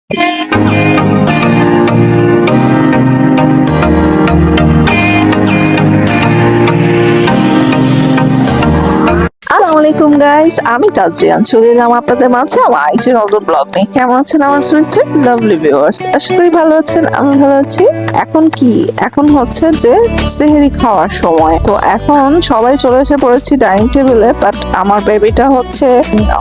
আসসালামাইকুম গাইস, আমি তাজরিয়ান চলে এলাম আপনাদের মাঝে আমার আরেকটি নতুন ব্লগ নিয়ে। কেমন আছেন আমার সুইট লাভলি ভিউয়ার্স? আশা করি ভালো আছেন, আমি ভালো আছি। এখন হচ্ছে যে সেহরি খাওয়ার সময়, তো এখন সবাই চলে এসে পড়েছি ডাইনিং টেবিলে। বাট আমার বেবিটা হচ্ছে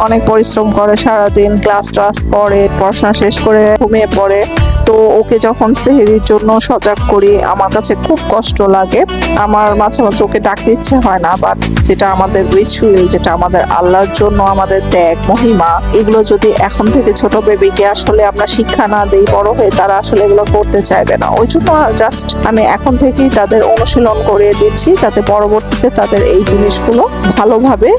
অনেক পরিশ্রম করে, সারাদিন ক্লাস করে, পড়াশোনা শেষ করে ঘুমিয়ে পড়ে। তো ওকে যখন সেহরির জন্য সজাগ করি আমার কাছে খুব কষ্ট লাগে। আমার মাঝে মাঝে ওকে ডাকতে ইচ্ছে হয় না, বাট যেটা আমাদের রিচুয়াল, যেটা আমাদের আল্লাহর জন্য আমাদের ত্যাগ মহিমা, এগুলো যদি এখন থেকে ছোট বেবিকে আসলে আমরা শিক্ষা না দিই, বড় হয়ে তারা আসলে এগুলো করতে চাইবে না। ওই জন্য জাস্ট আমি এখন থেকেই তাদের অনুশীলন করিয়ে দিচ্ছি, যাতে পরবর্তীতে তাদের এই জিনিসগুলো ভালোভাবে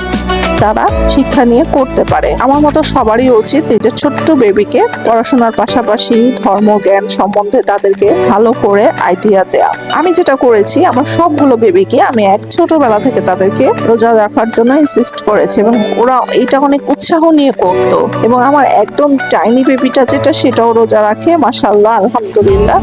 তারা শিক্ষা নিয়ে করতে পারে। আমার মতো সবারই উচিত নিজের ছোট্ট বেবিকে পড়াশোনার পাশাপাশি ধর্ম জ্ঞান সম্বন্ধে তাদেরকে ভালো করে আইডিয়া দেয়া। আমি যেটা করেছি, আমার সবগুলো বেবিকে আমি এক ছোটবেলা থেকে তাদেরকে রোজা রাখার জন্য ইনসিস্ট করেছি এবং ওরা এটা অনেক উৎসাহ নিয়ে করত। এবং আমার একদম টাইনি বেবিটা যেটা, সেটাও রোজা রাখে, মাশাআল্লাহ, আলহামদুলিল্লাহ।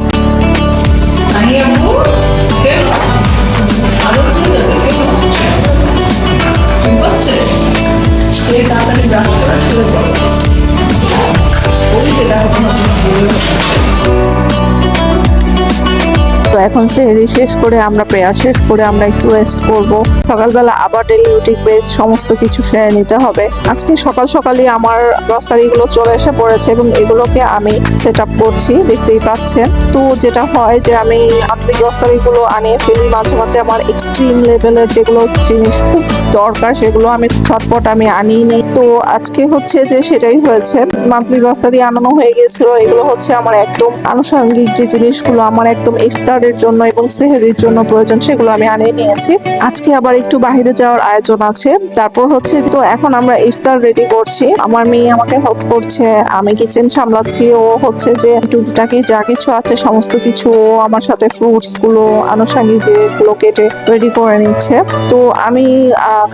তো এখন সেহরি শেষ করে আমরা প্রেয়ার শেষ করে আমরা একটু রেস্ট করব। সকালবেলা আবার ডেইলি রুটিন বেস সমস্ত কিছু সেরে নিতে হবে। আজকে সকাল সকালই আমার গ্রসারি গুলো চলে এসে পড়েছে এবং এগুলোকে আমি সেট আপ করছি, দেখতেই পাচ্ছেন। তো যেটা হয় যে আমি আন্তরিক গ্রসারি গুলো আনিয়ে ফেলি, মাঝে মাঝে আমার এক্সট্রিম লেভেলের যেগুলো জিনিস খুব দরকার সেগুলো আমি ছটপট আমি আনিয়ে নেই। তো আজকে হচ্ছে যে সেটাই হয়েছে, মান্থলি গ্রসারি আনানো হয়ে গিয়েছিল। এগুলো হচ্ছে আমার একদম আনুষঙ্গিক যে জিনিসগুলো আমার একদম ইফতারের জন্য এবং সেহরির জন্য প্রয়োজন, সেগুলো আমি আনিয়ে নিয়েছি। আজকে আবার একটু বাইরে যাওয়ার আয়োজন আছে। তারপর হচ্ছে তো এখন আমরা ইফতার রেডি করছি। আমার মেয়ে আমাকে হেল্প করছে, আমি কিচেন সামলাচ্ছি, ও হচ্ছে যে টুকিটাকি যা কিছু আছে সমস্ত কিছু ও আমার সাথে ফ্রুটস গুলো আনুষঙ্গিক যেগুলো কেটে রেডি করে নিচ্ছে। তো আমি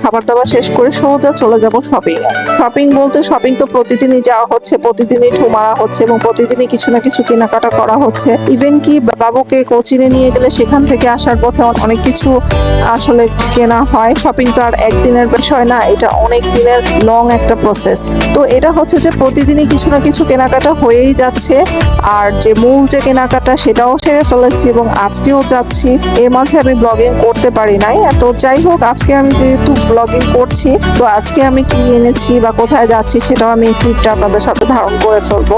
খাবার দাবার শেষ করে সোজা চলে যাব শপিং বলতে শপিং তো প্রতিদিনই যাওয়া হচ্ছে, প্রতিদিনই ঢু মারা হচ্ছে এবং প্রতিদিনই কিছু না কিছু কেনাকাটা করা হচ্ছে। ইভেন কি বাবুকে কোচিংয়ে নিয়ে গেলে সেখান থেকে আসার পথে অনেক কিছু আসলে কেনা হয়। শপিং তো আর একদিনের বিষয় না, এটা অনেক দিনের লং একটা প্রসেস। তো এটা হচ্ছে যে প্রতিদিনই কিছু না কিছু কেনাকাটা হয়েই যাচ্ছে। আর যে মূল যে কেনাকাটা সেটাও সেরে ফেলেছি এবং আজকেও যাচ্ছি। এর মাঝে আমি ব্লগিং করতে পারি নাই। তো যাই হোক, আজকে আমি যেহেতু ব্লগিং করছি, তো আজকে আমি কি এনেছি বা কোথায় যাচ্ছি সেটাও আমি ক্লিপটা আপনাদের সাথে ধারণ করে ফেলবো।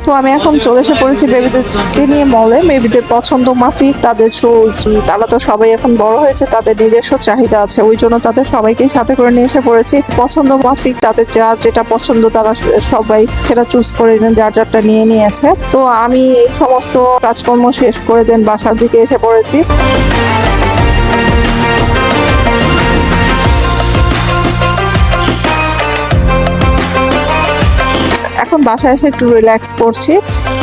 তো আমি এখন চলে এসে পড়েছি বেবিদেরকে নিয়ে মলে। বেবিদের পছন্দ মাফিক তাদের তারা তো সবাই এখন বড় হয়েছে, তাদের নিজস্ব চাহিদা আছে, ওই জন্য তাদের সবাইকে সাথে করে নিয়ে এসে পড়েছি। পছন্দ মাফিক তাদের যার যেটা পছন্দ তারা সবাই সেটা চুজ করে যার যারটা নিয়ে নিয়েছে। তো আমি এই সমস্ত কাজকর্ম শেষ করে দেন বাসার দিকে এসে পড়েছি। এখন বাসায় এসে একটু রিল্যাক্স করছি।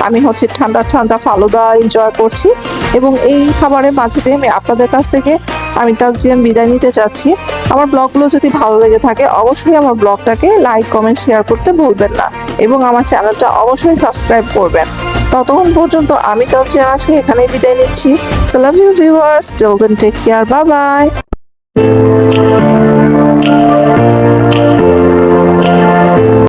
আমি হচ্ছে ঠান্ডা ঠান্ডা ফালুদা এনজয় করছি এবং এই খাবারের মাঝে দিয়ে আমি আপনাদের কাছ থেকে আমি তাজরিয়ান বিদায় নিতে চাচ্ছি। আমার ব্লগগুলো যদি ভালো লেগে থাকে অবশ্যই আমার ব্লগটাকে লাইক কমেন্ট শেয়ার করতে ভুলবেন না এবং আমার চ্যানেলটা অবশ্যই সাবস্ক্রাইব করবেন। ততক্ষণ পর্যন্ত আমি তাজরিয়ান আজকে এখানেই বিদায় নিচ্ছি। So love you viewers, till then take care, bye by.